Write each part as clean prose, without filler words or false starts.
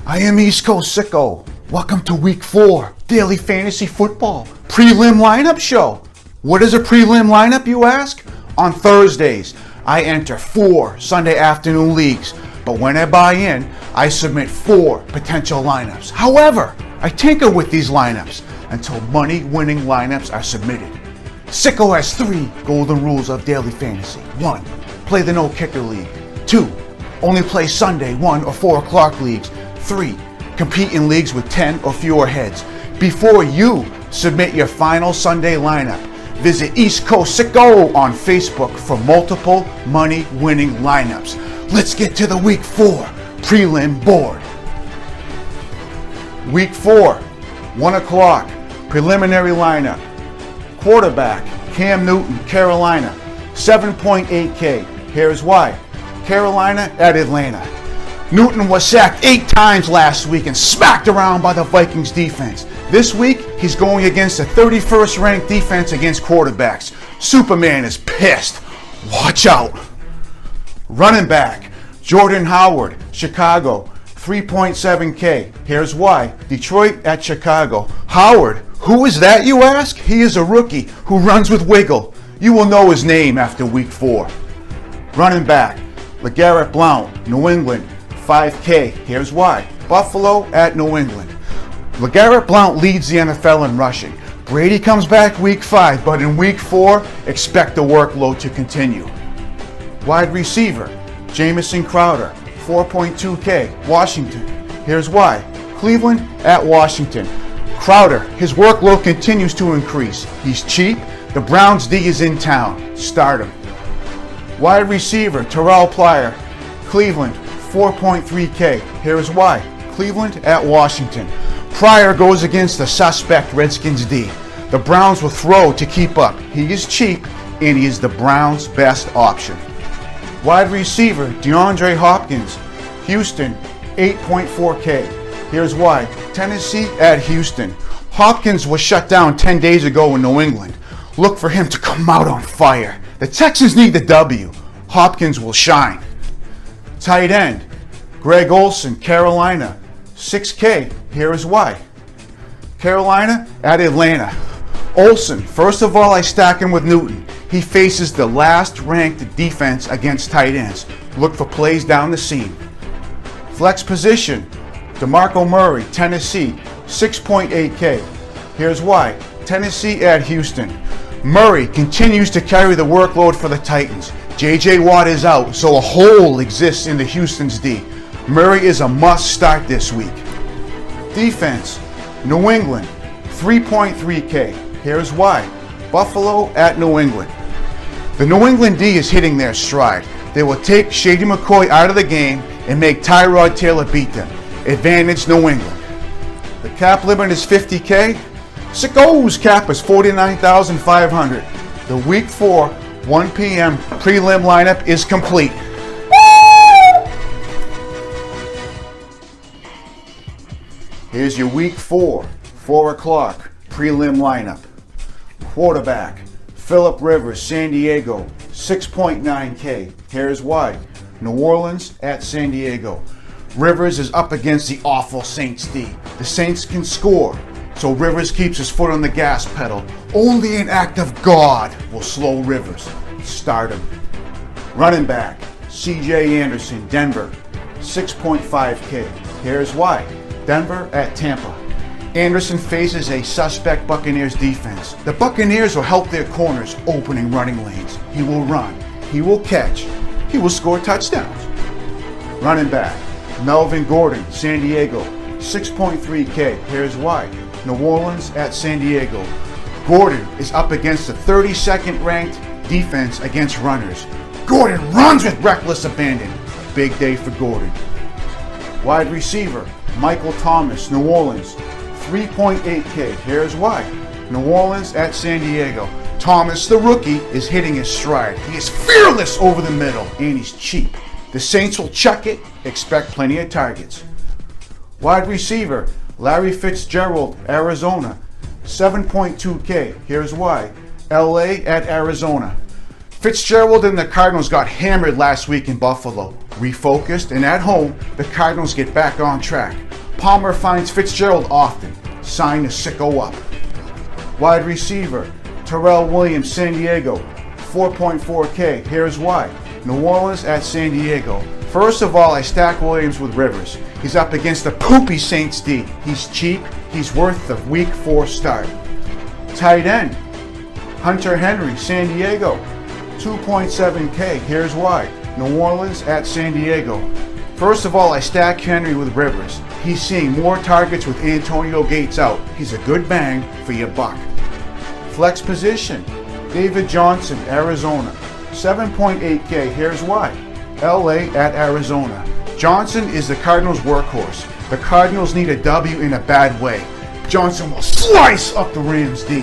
I am East Coast SICKO. Welcome to Week 4, Daily Fantasy Football Prelim Lineup Show. What is a prelim lineup, you ask? On Thursdays, I enter 4 Sunday afternoon leagues, but when I buy in, I submit 4 potential lineups. However, I tinker with these lineups until money-winning lineups are submitted. SICKO has 3 golden rules of daily fantasy. 1, play the no-kicker league. 2, only play Sunday 1 or 4 o'clock leagues. 3, compete in leagues with 10 or fewer heads. Before you submit your final Sunday lineup, visit East Coast SICKO on Facebook for multiple money-winning lineups. Let's get to the Week 4 prelim board. Week 4, 1 o'clock, preliminary lineup. Quarterback, Cam Newton, Carolina, 7.8K. Here's why. Carolina at Atlanta. Newton was sacked 8 times last week and smacked around by the Vikings defense. This week, he's going against the 31st ranked defense against quarterbacks. Superman is pissed. Watch out. Running back, Jordan Howard, Chicago, 3.7K. Here's why. Detroit at Chicago. Howard, who is that, you ask? He is a rookie who runs with wiggle. You will know his name after Week 4. Running back, LeGarrette Blount, New England, 5K. Here's why. Buffalo at New England. LeGarrette Blount leads the NFL in rushing. Brady comes back Week 5, but in Week 4, expect the workload to continue. Wide receiver, Jamison Crowder, 4.2K, Washington. Here's why. Cleveland at Washington. Crowder, his workload continues to increase. He's cheap. The Browns D is in town. Start him. Wide receiver, Terrell Pryor, Cleveland, 4.3K. Here's why. Cleveland at Washington. Pryor goes against the suspect Redskins D. The Browns will throw to keep up. He is cheap, and he is the Browns' best option. Wide receiver, DeAndre Hopkins, Houston, 8.4K. Here's why. Tennessee at Houston. Hopkins was shut down 10 days ago in New England. Look for him to come out on fire. The Texans need the W. Hopkins will shine. Tight end, Greg Olsen, Carolina, 6K. Here is why. Carolina at Atlanta. Olsen, first of all, I stack him with Newton. He faces the last ranked defense against tight ends. Look for plays down the seam. Flex position, DeMarco Murray, Tennessee, 6.8K. Here's why. Tennessee at Houston. Murray continues to carry the workload for the Titans. J.J. Watt is out, so a hole exists in the Houston's D. Murray is a must start this week. Defense, New England, 3.3K. Here's why. Buffalo at New England. The New England D is hitting their stride. They will take Shady McCoy out of the game and make Tyrod Taylor beat them. Advantage New England. The cap limit is 50K. SICKO's cap is $49,500. The Week 4, 1 p.m. prelim lineup is complete. Here's your Week 4, 4 o'clock prelim lineup. Quarterback, Phillip Rivers, San Diego, 6.9K. Here's why. New Orleans at San Diego. Rivers is up against the awful Saints D. The Saints can score, so Rivers keeps his foot on the gas pedal. Only an act of God will slow Rivers. Start him. Running back, C.J. Anderson, Denver, 6.5K. Here's why. Denver at Tampa. Anderson faces a suspect Buccaneers defense. The Buccaneers will help their corners opening running lanes. He will run. He will catch. He will score touchdowns. Running back, Melvin Gordon, San Diego, 6.3K. Here's why. New Orleans at San Diego. Gordon is up against the 32nd ranked defense against runners. Gordon runs with reckless abandon. Big day for Gordon. Wide receiver, Michael Thomas, New Orleans, 3.8K. Here's why. New Orleans at San Diego. Thomas, the rookie, is hitting his stride. He is fearless over the middle, and he's cheap. The Saints will chuck it. Expect plenty of targets. Wide receiver, Larry Fitzgerald, Arizona, 7.2K. Here's why. LA at Arizona. Fitzgerald and the Cardinals got hammered last week in Buffalo. Refocused and at home, the Cardinals get back on track. Palmer finds Fitzgerald often. Sign the sicko up. Wide receiver, Terrell Williams, San Diego, 4.4K. Here's why. New Orleans at San Diego. First of all, I stack Williams with Rivers. He's up against the poopy Saints D. He's cheap. He's worth the week 4 start. Tight end, Hunter Henry, San Diego, 2.7K. Here's why. New Orleans at San Diego. First of all, I stack Henry with Rivers. He's seeing more targets with Antonio Gates out. He's a good bang for your buck. Flex position, David Johnson, Arizona, 7.8K. Here's why. LA at Arizona. Johnson is the Cardinals' workhorse. The Cardinals need a W in a bad way. Johnson will slice up the Rams D.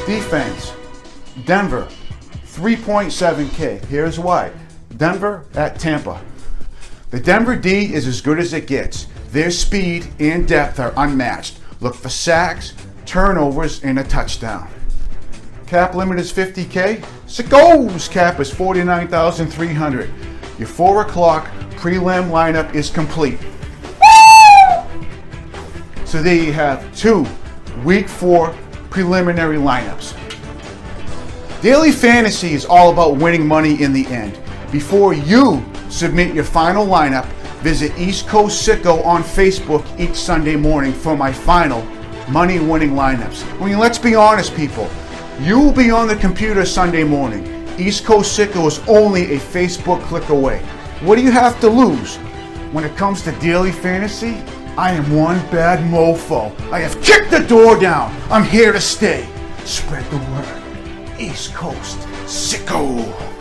Defense, Denver, 3.7K. Here's why. Denver at Tampa. The Denver D is as good as it gets. Their speed and depth are unmatched. Look for sacks, turnovers, and a touchdown. Cap limit is 50K. SICKO's cap is 49,300. Your 4 o'clock prelim lineup is complete. So there you have 2 week 4 preliminary lineups. Daily fantasy is all about winning money in the end. Before you submit your final lineup, visit East Coast Sicko on Facebook each Sunday morning for my final money-winning lineups. I mean, let's be honest, people. You will be on the computer Sunday morning. East Coast Sicko is only a Facebook click away. What do you have to lose? When it comes to daily fantasy, I am one bad mofo. I have kicked the door down. I'm here to stay. Spread the word. East Coast Sicko.